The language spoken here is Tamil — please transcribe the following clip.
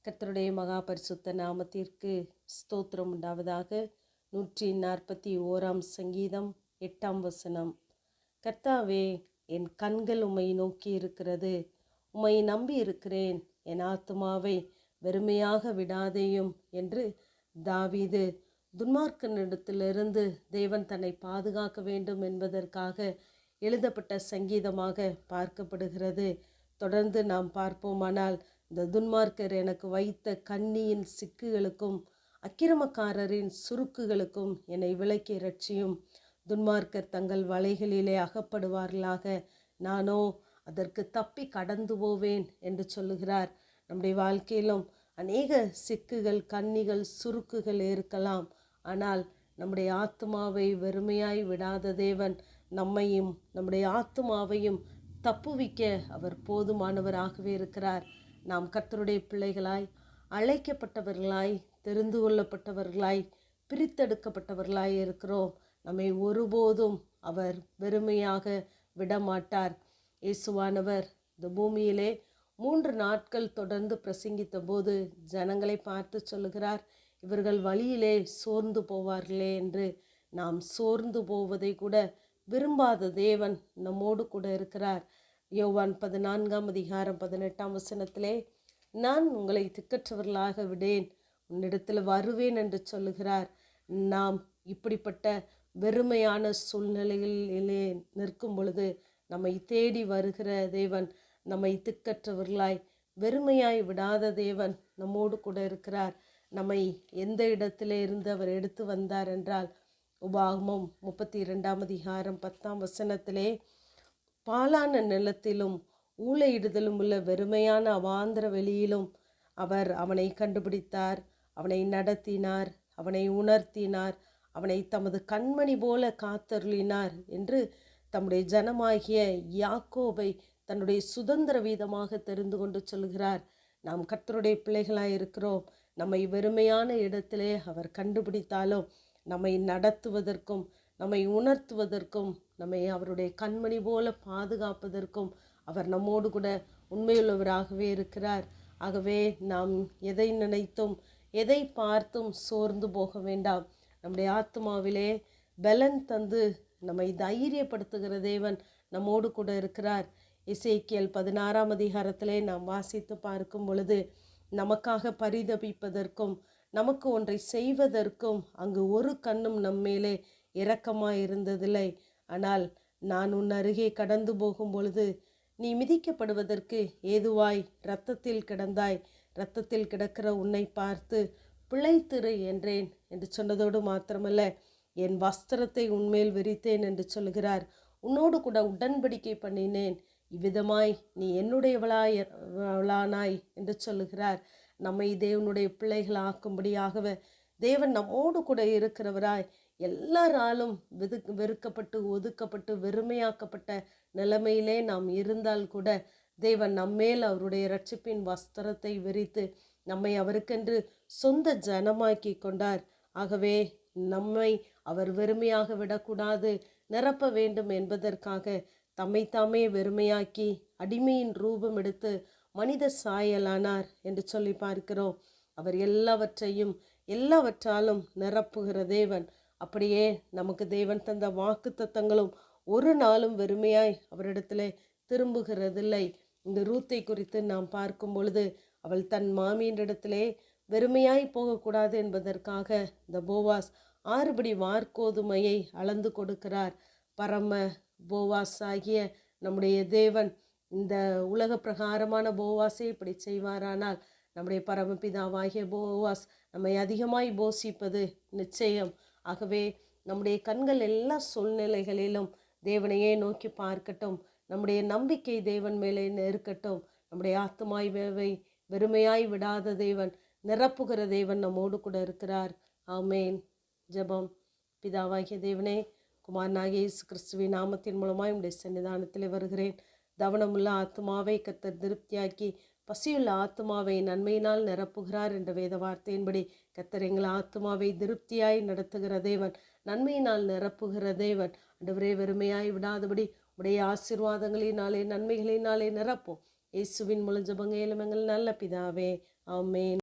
கர்த்தருடைய மகா பரிசுத்த நாமத்திற்கு ஸ்தோத்திரம் உண்டாவதாக. 141 சங்கீதம் 8 கர்த்தாவே, என் கண்கள் உம்மை நோக்கி இருக்கிறது, உம்மை நம்பி இருக்கிறேன், என் ஆத்துமாவை வெறுமையாக விடாதேயும் என்று தாவீது துன்மார்க்கனிடத்திலிருந்து தேவன் தன்னை பாதுகாக்க வேண்டும் என்பதற்காக எழுதப்பட்ட சங்கீதமாக பார்க்கப்படுகிறது. தொடர்ந்து நாம் பார்ப்போமானால், இந்த துன்மார்க்கர் எனக்கு வைத்த கண்ணியின் சிக்குகளுக்கும் அக்கிரமக்காரரின் சுருக்குகளுக்கும் என்னை விலக்கி இரட்சியும். துன்மார்க்கர் தங்கள் வலைகளிலே அகப்படுவார்களாக, நானோ அதற்கு தப்பி கடந்து போவேன் என்று சொல்லுகிறார். நம்முடைய வாழ்க்கையிலும் அநேக சிக்குகள், கண்ணிகள், சுருக்குகள் இருக்கலாம். ஆனால் நம்முடைய ஆத்துமாவை வெறுமையாய் விடாத தேவன் நம்மையும் நம்முடைய ஆத்துமாவையும் தப்புவிக்க அவர் போதுமானவராகவே இருக்கிறார். நாம் கர்த்தருடைய பிள்ளைகளாய், அழைக்கப்பட்டவர்களாய், தெரிந்து கொள்ளப்பட்டவர்களாய், பிரித்தெடுக்கப்பட்டவர்களாய் இருக்கிறோம். நம்மை ஒருபோதும் அவர் வெறுமையாக விடமாட்டார். இயேசுவானவர் இந்த பூமியிலே 3 நாட்கள் தொடர்ந்து பிரசங்கித்த போது ஜனங்களை பார்த்து சொல்லுகிறார், இவர்கள் வழியிலே சோர்ந்து போவார்களே என்று. நாம் சோர்ந்து போவதை கூட விரும்பாத தேவன் நம்மோடு கூட இருக்கிறார். யோவான் 14:18 நான் உங்களை திக்கற்றவர்களாக விடேன், உன்னிடத்தில் வருவேன் என்று சொல்லுகிறார். நாம் இப்படிப்பட்ட வெறுமையான சூழ்நிலைகளிலே நிற்கும் பொழுது நம்மை தேடி வருகிற தேவன் நம்மை திக்கற்றவர்களாய் வெறுமையாய் விடாத தேவன் நம்மோடு கூட இருக்கிறார். நம்மை எந்த இடத்திலே இருந்து அவர் எடுத்து வந்தார் என்றால், உபாகமம் 32:10 பாலான நிலத்திலும் ஊளையிடுதலும் உள்ள வெறுமையான அவாந்திர வெளியிலும் அவர் அவனை கண்டுபிடித்தார், அவனை நடத்தினார், அவனை உணர்த்தினார், அவனை தமது கண்மணி போல காத்தருளினார் என்று தம்முடைய ஜனமாகிய யாக்கோபை தன்னுடைய சுதந்திர வீதமாக தெரிந்து கொண்டு சொல்கிறார். நாம் கர்த்தருடைய பிள்ளைகளாய் இருக்கிறோம். நம்மை வெறுமையான இடத்திலே அவர் கண்டுபிடித்தாலும் நம்மை நடத்துவதற்கும் நம்மை உணர்த்துவதற்கும் நம்மை அவருடைய கண்மணி போல பாதுகாப்பதற்கும் அவர் நம்மோடு கூட உண்மையுள்ளவராகவே இருக்கிறார். ஆகவே நாம் எதை நினைத்தும் எதை பார்த்தும் சோர்ந்து போக வேண்டாம். நம்முடைய ஆத்மாவிலே பலன் தந்து நம்மை தைரியப்படுத்துகிற தேவன் நம்மோடு கூட இருக்கிறார். எசேக்கியேல் 16 நாம் வாசித்து பார்க்கும் பொழுது, நமக்காக பரிதபிப்பதற்கும் நமக்கு ஒன்றை செய்வதற்கும் அங்கு ஒரு கண்ணும் நம்மேலே இரக்கமாய் இருந்ததில்லை. ஆனால் நான் உன் அருகே கடந்து போகும் பொழுது நீ மிதிக்கப்படுவதற்கு ஏதுவாய் இரத்தத்தில் கிடந்தாய், இரத்தத்தில் கிடக்கிற உன்னை பார்த்து பிழைத்திரு என்றேன் என்று சொன்னதோடு மாத்திரமல்ல, என் வஸ்திரத்தை உன்மேல் விரித்தேன் என்று சொல்கிறார். உன்னோடு கூட உடன்படிக்கை பண்ணினேன், இவ்விதமாய் நீ என்னுடையவளானாய் என்று சொல்லுகிறார். நம்மை தேவனுடைய பிள்ளைகள் ஆக்கும்படியாகவே தேவன் நம்மோடு கூட இருக்கிறவராய், எல்லாராலும் வெறுக்கப்பட்டு ஒதுக்கப்பட்டு வெறுமையாக்கப்பட்ட நிலைமையிலே நாம் இருந்தால் கூட தேவன் நம்மேல் அவருடைய இரட்சிப்பின் வஸ்திரத்தை விரித்து நம்மை அவருக்கென்று சொந்த ஜனமாக்கி கொண்டார். ஆகவே நம்மை அவர் வெறுமையாக விடக்கூடாது, நிரப்ப வேண்டும் என்பதற்காக தம்மைத்தாமே வெறுமையாக்கி அடிமையின் ரூபம் எடுத்து மனித சாயலானார் என்று சொல்லி பார்க்கிறோம். அவர் எல்லாவற்றாலும் நிரப்புகிற தேவன். அப்படியே நமக்கு தேவன் தந்த வாக்கு தத்தங்களும் ஒரு நாளும் வெறுமையாய் அவரிடத்திலே திரும்புகிறதில்லை. இந்த ரூத்தை குறித்து நாம் பார்க்கும் பொழுது, அவள் தன் மாமியினிடத்திலே வெறுமையாய் போகக்கூடாது என்பதற்காக இந்த போவாஸ் 6 படி வார்கோதுமையை அளந்து கொடுக்கிறார். பரம போவாஸ் ஆகிய நம்முடைய தேவன் இந்த உலக பிரகாரமான போவாஸை இப்படி செய்வாரானால், நம்முடைய பரமபிதாவாகிய போவாஸ் நம்மை அதிகமாய் போஷிப்பது நிச்சயம். ஆகவே நம்முடைய கண்கள் எல்லா சூழ்நிலைகளிலும் தேவனையே நோக்கி பார்க்கட்டும். நம்முடைய நம்பிக்கை தேவன் மேலே இருக்கட்டும். நம்முடைய ஆத்துமாவை வெறுமையாய் விடாத தேவன், நிரப்புகிற தேவன் நம்மோடு கூட இருக்கிறார். ஆமேன். ஜெபம். பிதாவாகிய தேவனே, குமாரனாகிய இயேசு கிறிஸ்துவின் நாமத்தின் மூலமாய் உடைய சன்னிதானத்திலே வருகிறேன். தவனமுள்ள ஆத்மாவை கர்த்தர் திருப்தியாக்கி பசியுள்ள ஆத்மாவை நன்மையினால் நிரப்புகிறார் என்ற வேத வார்த்தையின்படி கர்த்தர் எங்கள் ஆத்மாவை திருப்தியாய் நடத்துகிற தேவன், நன்மையினால் நிரப்புகிற தேவன். ஆண்டவரே, வெறுமையாய் விடாதபடி உடைய ஆசீர்வாதங்களினாலே நன்மைகளினாலே நிரப்போம். இயேசுவின் மூலம் ஜெபங்க எங்கள் நல்ல பிதாவே, ஆமென்.